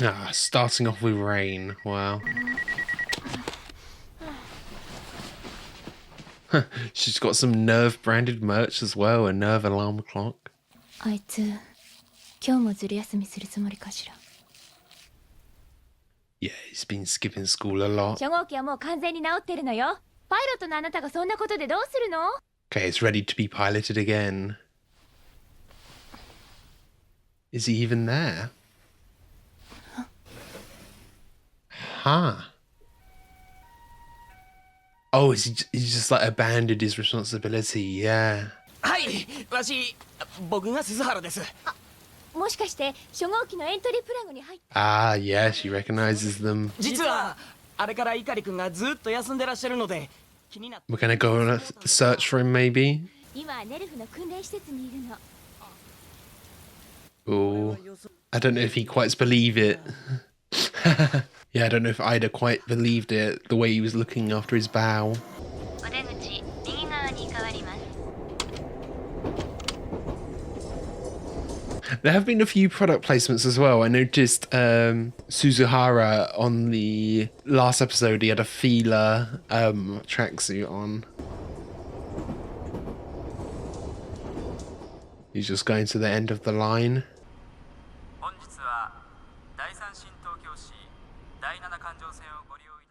Ah, starting off with rain. Wow. She's got some Nerv branded merch as well, a Nerv alarm clock. Yeah, he's been skipping school a lot. Okay, it's ready to be piloted again. Is he even there? Huh. Oh, he's just like abandoned his responsibility, yeah. Ah, yeah, she recognizes them. We're gonna go on a search for him, maybe? Oh, I don't know if he quite believed it. Yeah, I don't know if Ida quite believed it, the way he was looking after his bow. There have been a few product placements as well. I noticed Suzuhara on the last episode, he had a Fila tracksuit on. He's just going to the end of the line.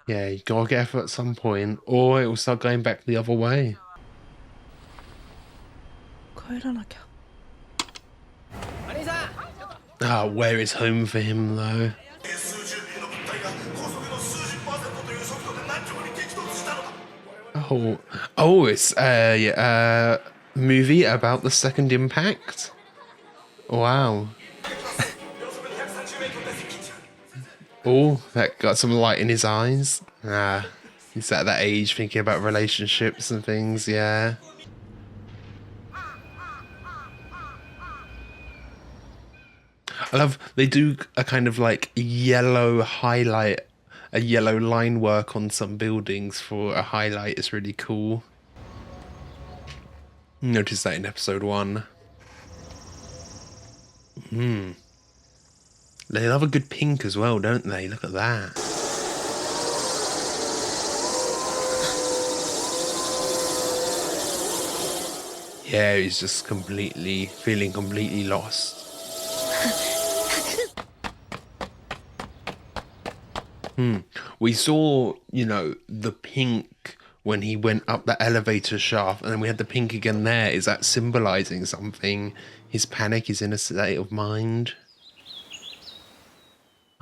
Yeah, you gotta get F at some point, or it will start going back the other way. Ah, where is home for him though? Oh, it's a movie about the second impact. Wow. Oh, that got some light in his eyes. Ah, he's at that age thinking about relationships and things, yeah. I love, they do a kind of like yellow highlight, a yellow line work on some buildings for a highlight. It's really cool. Notice that in episode 1. They love a good pink as well, don't they? Look at that. Yeah, he's just feeling completely lost. We saw, you know, the pink when he went up the elevator shaft, and then we had the pink again there. Is that symbolizing something? His panic is in a state of mind.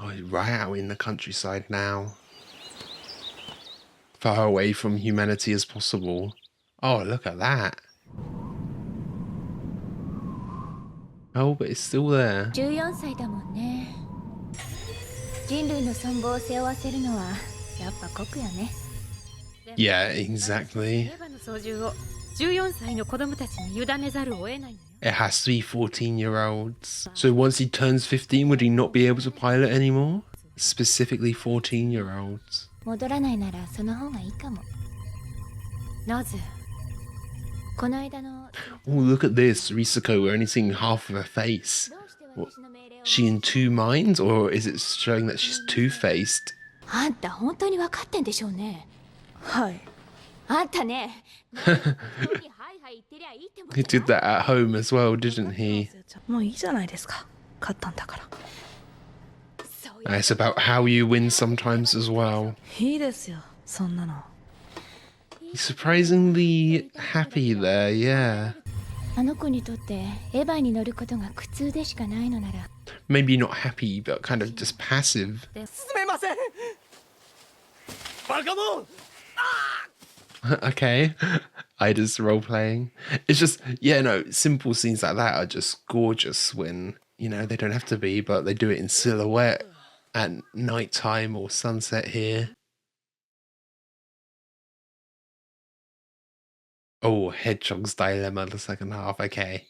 Oh, he's right out in the countryside now. Far away from humanity as possible. Oh, look at that. Oh, but it's still there. Yeah, exactly. It has to be 14-year-olds. So once he turns 15, would he not be able to pilot anymore? Specifically 14-year-olds. Oh, look at this. Risako, we're only seeing half of her face. What, she in two minds? Or is it showing that she's two-faced? He did that at home as well, didn't he? It's about how you win sometimes as well. He's surprisingly happy there, yeah. Maybe not happy, but kind of just passive. Okay, Ida's role-playing. It's just, yeah, no, simple scenes like that are just gorgeous when, you know, they don't have to be, but they do it in silhouette at nighttime or sunset here. Oh, Hedgehog's dilemma, the second half, okay.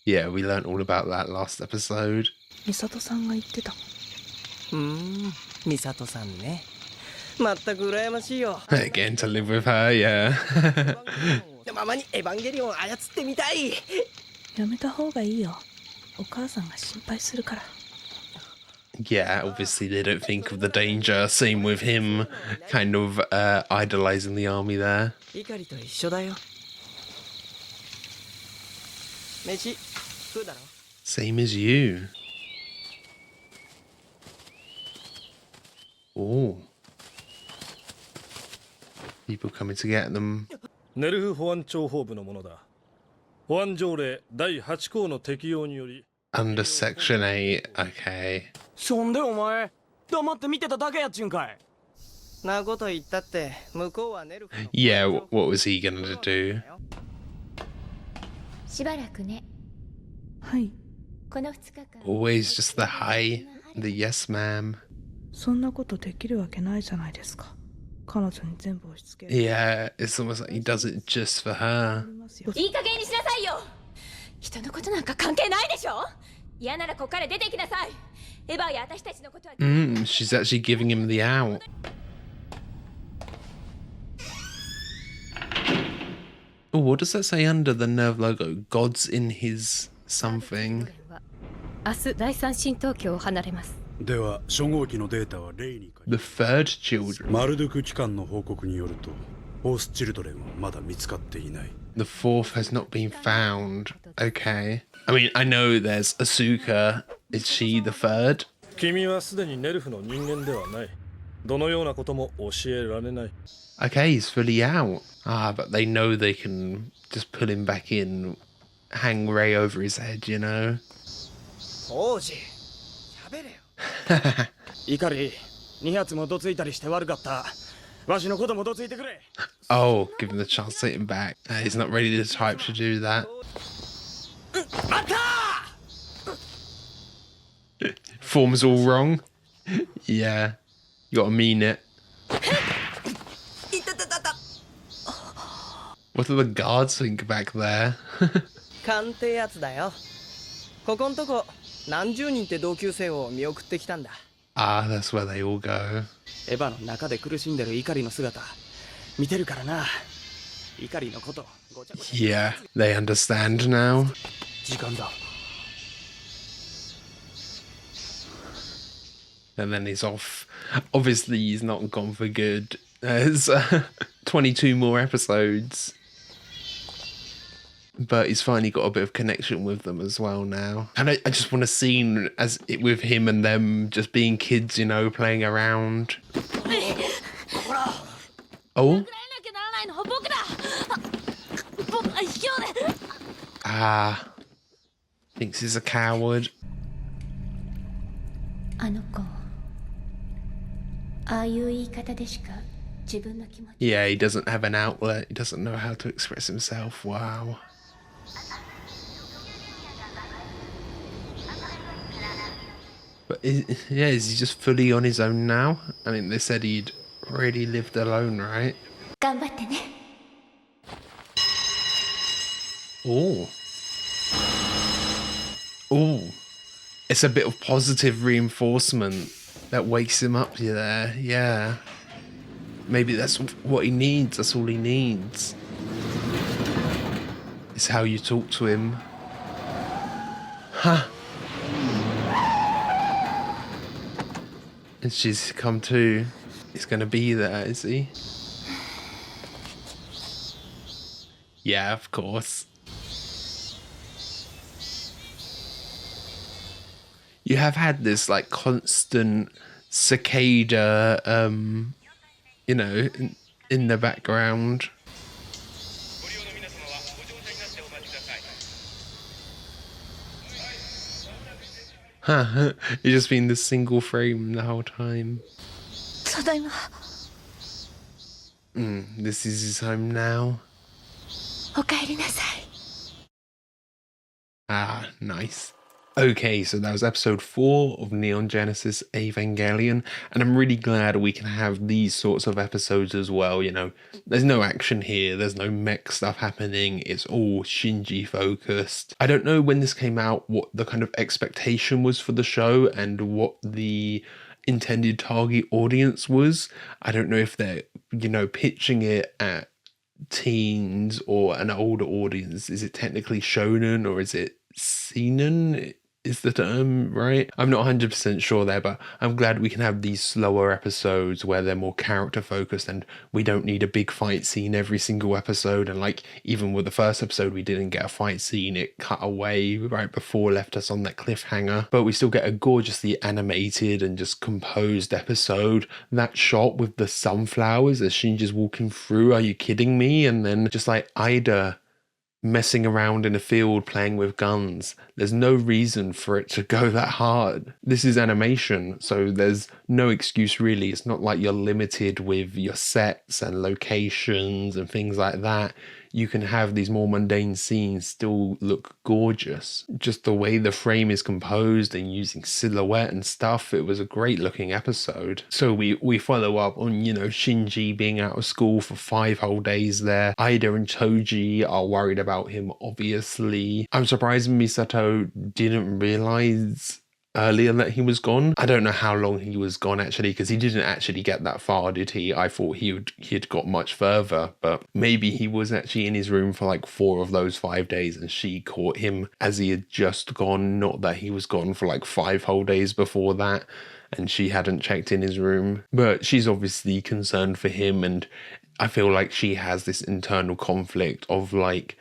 Yeah, we learned all about that last episode. Misato-san ne. Getting to live with her, yeah. Yeah, obviously they don't think of the danger. Same with him kind of idolizing the army there. 怒りと一緒だよ。飯食うだろ。 Same as you. Oh. People coming to get them. ネルフ保安庁本部のものだ。保安条例第8項の適用により Under Section 8. Okay. そんでお前黙って見てただけやっちゅうんかい。なこと言ったって向こうはネルフの Yeah, what was he gonna do? しばらくね。はい、この2日間。 Always just the hi, the yes ma'am. そんなことできるわけないじゃないですか。彼女に全部押し付け Yeah, it's almost like he does it just for her. ますよ。いい加減にしなさいよ。人のことなんか関係ないでしょ。嫌ならここから出てきなさい。エヴァや私たちのことは。She's actually giving him the out. Oh, what does that say under the Nerv logo? God's in his something. 明日第三新東京を離れます。では初号機のデータは例に The third children. マルドゥク機関の報告によるとホースチルドレンはまだ見つかっていない。 The fourth has not been found. Okay. I mean, I know there's Asuka. Is she the third? 君はすでにネルフの人間ではない。どのようなことも教えられない。 Okay, he's fully out. Ah, but they know they can just pull him back in, hang Ray over his head, you know? 王子喋れよ。怒り2発もどついたりして悪かった。わしのこともどついてくれ。 Oh, give him the chance to hit him back. He's not really the type to do that. 待った Form's all wrong. Yeah, you gotta mean it. いたたたた。 What do the guards think back there? 鑑定やつだよ。ここんとこ何十人って同級生を見送ってきたんだ。 Ah, that's where they all go. エヴァの中で苦しんでる怒りの姿見てるからな。怒りのことごちゃごちゃ。 Yeah, they understand now. 時間だ。 And then he's off. Obviously, he's not gone for good. There's 22 more episodes. But he's finally got a bit of connection with them as well now. And I just want a scene as it with him and them just being kids, you know, playing around. Oh. Ah. Thinks he's a coward. あの子、ああいう言い方でしか自分の気持ち。 Yeah, he doesn't have an outlet. He doesn't know how to express himself. Wow. But is he just fully on his own now? I mean, they said he'd already lived alone, right? 頑張ってね。 Oh. Oh. It's a bit of positive reinforcement that wakes him up there. Yeah. Maybe that's what he needs. That's all he needs. It's how you talk to him. Huh. And she's come too. He's going to be there, is he? Yeah, of course. You have had this like constant cicada, you know, in the background. Huh, you've just been this single frame the whole time. ただいま。 This is his home now. おかえりなさい。 Ah, nice. Okay, so that was episode 4 of Neon Genesis Evangelion, and I'm really glad we can have these sorts of episodes as well, you know. There's no action here, there's no mech stuff happening, it's all Shinji focused. I don't know when this came out what the kind of expectation was for the show and what the intended target audience was. I don't know if they're, you know, pitching it at teens or an older audience. Is it technically shonen or is it seinen? is the term, right? I'm not 100% sure there, but I'm glad we can have these slower episodes where they're more character focused and we don't need a big fight scene every single episode. And like, even with the first episode, we didn't get a fight scene. It cut away right before, left us on that cliffhanger, but we still get a gorgeously animated and just composed episode. That shot with the sunflowers as Shinji's walking through, are you kidding me? And then just like Ida messing around in a field playing with guns. There's no reason for it to go that hard. This is animation, so there's no excuse really. It's not like you're limited with your sets and locations and things like that. You can have these more mundane scenes still look gorgeous. Just the way the frame is composed and using silhouette and stuff, it was a great looking episode. So we follow up on, you know, Shinji being out of school for 5 whole days there. Ida and Toji are worried about him, obviously. I'm surprised Misato didn't realize earlier that he was gone. I don't know how long he was gone actually, because he didn't actually get that far, did he? I thought he'd got much further, but maybe he was actually in his room for like 4 of those 5 days and she caught him as he had just gone, not that he was gone for like 5 whole days before that and she hadn't checked in his room. But she's obviously concerned for him, and I feel like she has this internal conflict of like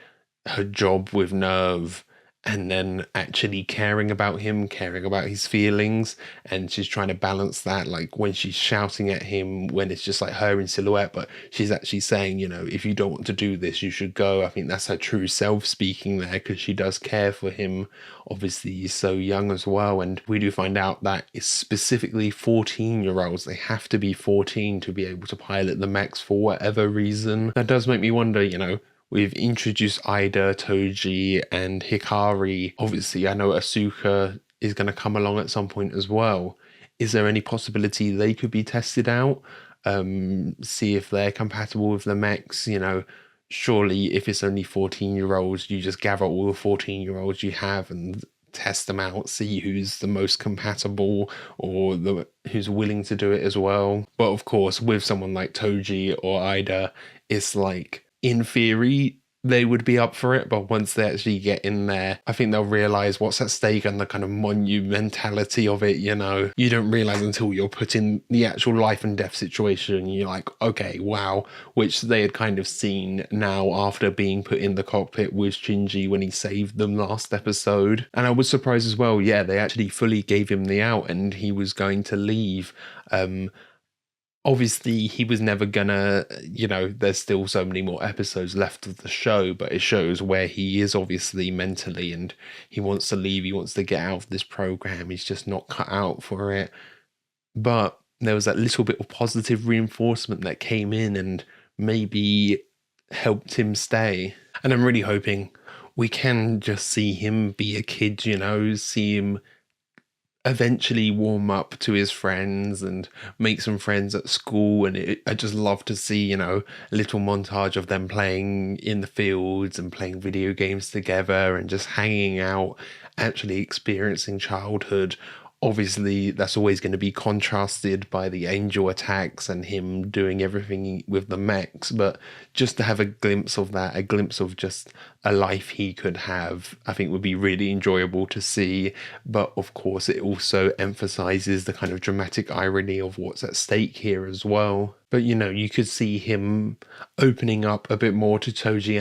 her job with Nerv and then actually caring about him, caring about his feelings, and she's trying to balance that, like when she's shouting at him, when it's just like her in silhouette, but she's actually saying, you know, if you don't want to do this, you should go. I think that's her true self speaking there, because she does care for him. Obviously, he's so young as well, and we do find out that it's specifically 14-year-olds. They have to be 14 to be able to pilot the mechs for whatever reason. That does make me wonder, you know, we've introduced Ida, Toji, and Hikari. Obviously, I know Asuka is going to come along at some point as well. Is there any possibility they could be tested out? See if they're compatible with the mechs, you know? Surely, if it's only 14-year-olds, you just gather all the 14-year-olds you have and test them out, see who's the most compatible or who's willing to do it as well. But of course, with someone like Toji or Ida, it's like, in theory, they would be up for it, but once they actually get in there, I think they'll realise what's at stake and the kind of monumentality of it, you know. You don't realise until you're put in the actual life and death situation, and you're like, okay, wow, which they had kind of seen now after being put in the cockpit with Shinji when he saved them last episode. And I was surprised as well, yeah, they actually fully gave him the out and he was going to leave. Obviously, he was never gonna, you know, there's still so many more episodes left of the show, but it shows where he is obviously mentally, and he wants to leave, he wants to get out of this program, he's just not cut out for it. But there was that little bit of positive reinforcement that came in and maybe helped him stay. And I'm really hoping we can just see him be a kid, you know, see him eventually warm up to his friends and make some friends at school. And I just love to see, you know, a little montage of them playing in the fields and playing video games together and just hanging out, actually experiencing childhood. Obviously, that's always going to be contrasted by the angel attacks and him doing everything with the mechs, but just to have a glimpse of that, a glimpse of just a life he could have, I think would be really enjoyable to see. But of course, it also emphasizes the kind of dramatic irony of what's at stake here as well. But, you know, you could see him opening up a bit more to Toji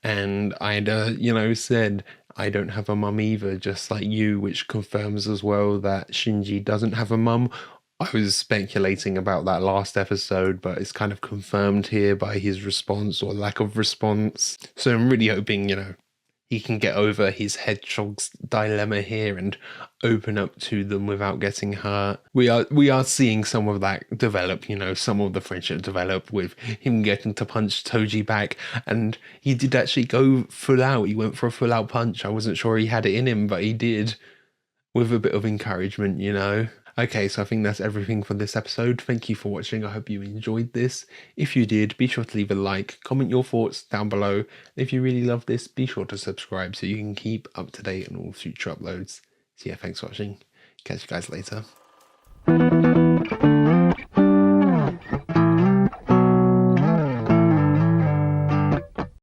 and Ida, you know, said, I don't have a mum either, just like you, which confirms as well that Shinji doesn't have a mum. I was speculating about that last episode, but it's kind of confirmed here by his response or lack of response. So I'm really hoping, you know, he can get over his Hedgehog's dilemma here and open up to them without getting hurt. We are seeing some of that develop, you know, some of the friendship develop with him getting to punch Toji back, and he did actually go full out. He went for a full out punch. I wasn't sure he had it in him, but he did, with a bit of encouragement, you know. Okay, so I think that's everything for this episode. Thank you for watching. I hope you enjoyed this. If you did, be sure to leave a like, comment your thoughts down below. If you really love this, be sure to subscribe so you can keep up to date on all future uploads. So yeah, thanks for watching. Catch you guys later.